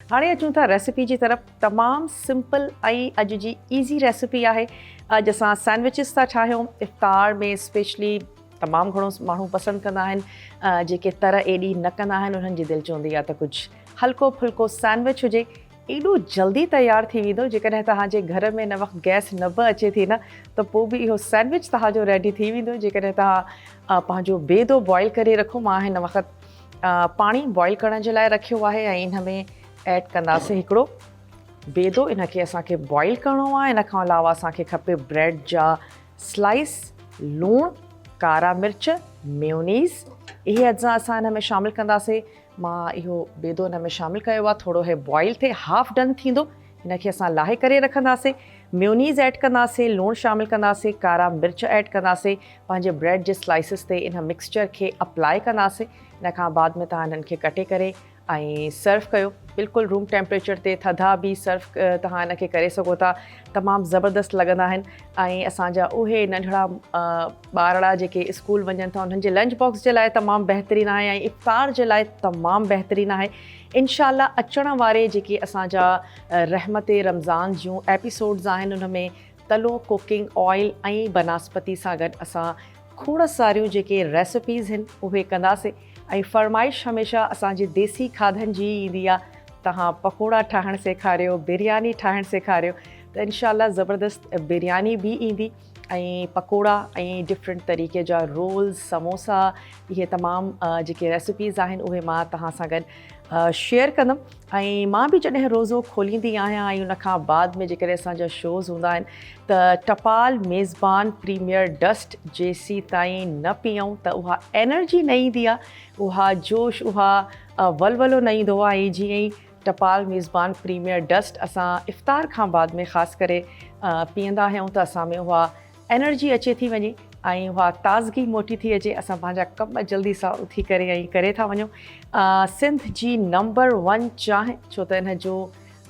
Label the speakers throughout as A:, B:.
A: हाणे अचूं था रेसिपी जी तरफ़। तमामु सिंपल ऐं अॼु जी ईज़ी रेसिपी आहे। अॼु असां सैंडविचिस था ठाहियूं इफ़्तार में स्पेशली। तमामु घणो माण्हू पसंदि कंदा आहिनि जेके तर एॾी न कंदा आहिनि, उन्हनि जी दिलि चवंदी आहे त कुझु हल्को फुल्को सैंडविच हुजे। एॾो जल्दी तयारु थी वेंदो। जेकॾहिं तव्हांजे घर में हिन वक़्तु गैस न बि अचे थी न, त पोइ बि इहो सैंडविच तव्हांजो रेडी थी वेंदो। जेकॾहिं तव्हां पंहिंजो बेदो बॉइल करे रखो, मां हिन वक़्तु पाणी बॉइल करण जे लाइ रखियो आहे ऐं इन में ऐड कंदासीं हिकिड़ो बेदो। इनखे असांखे बॉइल करिणो आहे। इन खां अलावा असांखे खपे ब्रेड जा स्लाइस, लूणु, कारा मिर्च, मेयोनीज़। इहे अॼु असां हिन में शामिलु कंदासीं। मां इहो बेदो हिन में शामिलु कयो आहे। थोरो इहे बॉइल थिए, हाफ डन थींदो, हिनखे असां लाहे करे रखंदासीं। मेयोनीज़ ऐड कंदासीं, लूणु शामिलु कंदासीं, कारा मिर्च ऐड कंदासीं, पंहिंजे ब्रेड जे स्लाइसिस ते इन मिक्सचर खे अप्लाई कंदासीं। इन खां बाद में तव्हां हिननि खे कटे करे ऐं सर्व कयो। बिल्कुलु रूम टेम्परेचर ते थधा बि सर्व तव्हां हिनखे करे सघो था। तमामु ज़बरदस्त लॻंदा आहिनि। ऐं असांजा उहे नंढड़ा ॿारड़ा जेके स्कूल वञनि था, उन्हनि जे लंच बॉक्स जे लाइ तमामु बहितरीनु आहे ऐं इफ़्तार जे लाइ तमामु बहितरीनु आहे। इनशाला अचण वारे जेके असांजा रहमत रमज़ान जूं एपिसोड्स आहिनि, उन में तलो कुकिंग ऑयल ऐं बनस्पति सां गॾु असां खोड़ सारियूं जेके रेसिपीज़ आहिनि उहे कंदासीं। ऐं फरमाइश हमेशह असांजे देसी खाधनि जी ईंदी आहे, तव्हां पकोड़ा ठाहिणु सेखारियो, बिरयानी ठाहिणु सेखारियो, त इनशाला ज़बरदस्त बिरयानी बि ईंदी ऐं पकोड़ा ऐं डिफरेंट तरीक़े जा रोल्स, समोसा, इहे तमामु जेके रेसिपीज़ आहिनि उहे मां तव्हां सां गॾु शेयर कंदमि। ऐं मां बि जॾहिं रोज़ो खोलींदी आहियां ऐं उनखां बाद में जेकॾहिं असांजा शोज़ हूंदा आहिनि, त टपाल मेज़बान प्रीमियर डस्ट जेसी ताईं न पीऊं त उहा एनर्जी न ईंदी आहे, उहा जोश, उहा वलवलो न ईंदो आहे। ऐं जीअं ई टपाल मेज़बान प्रीमियर डस्ट असां इफ़्तार खां बाद में ख़ासि करे पीअंदा आहियूं त असां में उहा एनर्जी अचे थी वञे ऐं उहा ताज़गी मोटी थी अचे। असां पंहिंजा कम जल्दी सां उथी करे ऐं करे था वञूं। सिंध जी नंबर 1 चांहि, छो त इन जो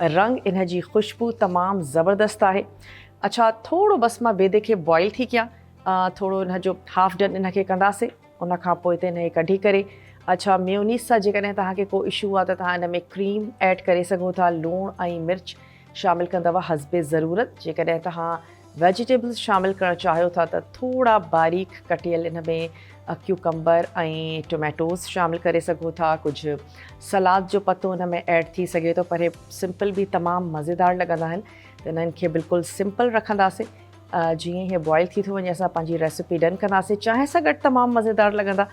A: रंग, इन जी ख़ुशबू तमामु ज़बरदस्त आहे। अच्छा, थोरो बसि मां बेदे खे बॉइल थी कयां, थोरो इन जो हाफ डन इनखे कंदासीं। उन खां पोइ हिते इनखे कढी करे अच्छा मेयोनीज़ सां जेकॾहिं तव्हांखे को इशू आहे त तव्हां हिन में क्रीम ऐड करे सघो था। लूणु ऐं मिर्च शामिलु कंदव हस्बे ज़रूरत। जेकॾहिं तव्हां वेजिटेबल्स शामिलु करणु चाहियो था त थोरा बारीक कटियल इन में क्यूकम्बर ऐं टोमेटोज़ शामिलु करे सघो था। कुझु सलाद जो पतो हिन में ऐड थी सघे थो, पर हे सिंपल बि तमामु मज़ेदार लॻंदा आहिनि। त इन्हनि खे बिल्कुलु सिंपल रखंदासीं। जीअं ई बॉइल थी थो वञे असां पंहिंजी रेसिपी डन कंदासीं। चांहि सां गॾु तमामु मज़ेदार लॻंदा।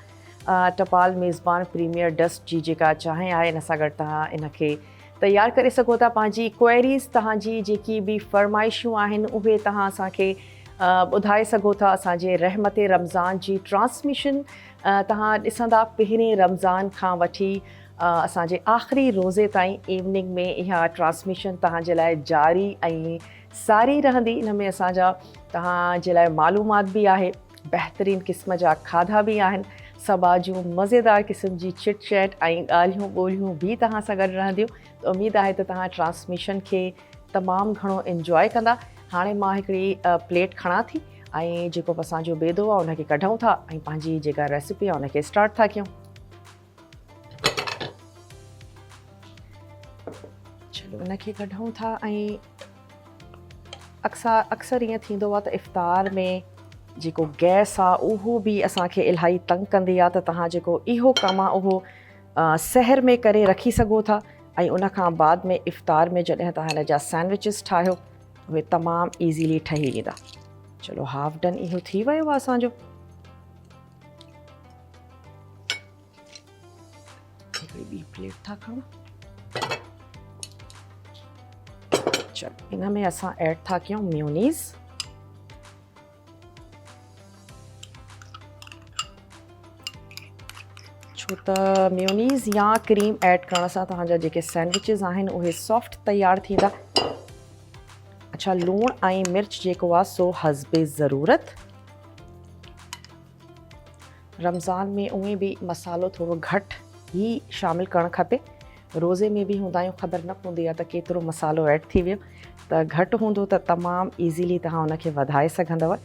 A: टपाल मेज़बान प्रीमियर डस्ट जी जेका चांहि आहे, इन सां गॾु तव्हां इनखे तयारु करे सघो था। पंहिंजी क्वेरीज़, तव्हांजी जेकी बि फरमाइशूं आहिनि उहे तव्हां असांखे ॿुधाए सघो था। असांजे रहमत रमज़ान जी ट्रांसमिशन तव्हां ॾिसंदा पहिरें रमज़ान खां वठी असांजे आख़िरी रोज़े ताईं इवनिंग में इहा ट्रांसमिशन तव्हांजे लाइ जारी ऐं सारी रहंदी। इन में असांजा तव्हांजे लाइ मालूमात बि आहे, बहितरीनु क़िस्म जा खाधा बि आहिनि, सभा जूं मज़ेदार क़िस्म जी चिट चैट ऐं ॻाल्हियूं ॿोलियूं बि तव्हां सां गॾु रहंदियूं। त उमेदु आहे त तव्हां ट्रांसमिशन खे तमामु घणो इंजॉय कंदा। हाणे मां हिकिड़ी प्लेट खणां थी ऐं जेको बि असांजो बेदो आहे उनखे कढूं था ऐं पंहिंजी जेका रेसिपी आहे उनखे स्टार्ट था कयूं। चलो इनखे कढूं था। ऐं अक्सर ईअं थींदो आहे त इफ़्तार में जेको गैस आहे उहो बि असांखे इलाही तंग कंदी आहे। त तव्हां जेको इहो कमु आहे उहो सहर में करे रखी सघो था ऐं उन खां बाद में इफ़्तार में जॾहिं तव्हां हिन जा सैंडविचिस ठाहियो उहे तमामु ईज़ीली ठही वेंदा। चलो हाफ डन इहो थी वियो आहे असांजो। हिकिड़ी ॿी प्लेट था खणूं। चलो इन में असां ऐड था कयूं मेयोनीज़। छो त मेयोनीज़ या क्रीम ऐड करण सां तव्हांजा जेके सैंडविचिस आहिनि उहे सॉफ्ट तयारु थींदा। अच्छा, लूणु ऐं मिर्च जेको आहे सो हस्बे ज़रूरत। रमज़ान में उहे बि मसालो थोरो घटि ई शामिलु करणु खपे। रोज़े में बि हूंदा आहियूं, ख़बर न पवंदी आहे त केतिरो मसालो ऐड थी वियो। त घटि हूंदो त तमामु ईज़ीली तव्हां उनखे वधाए सघंदव।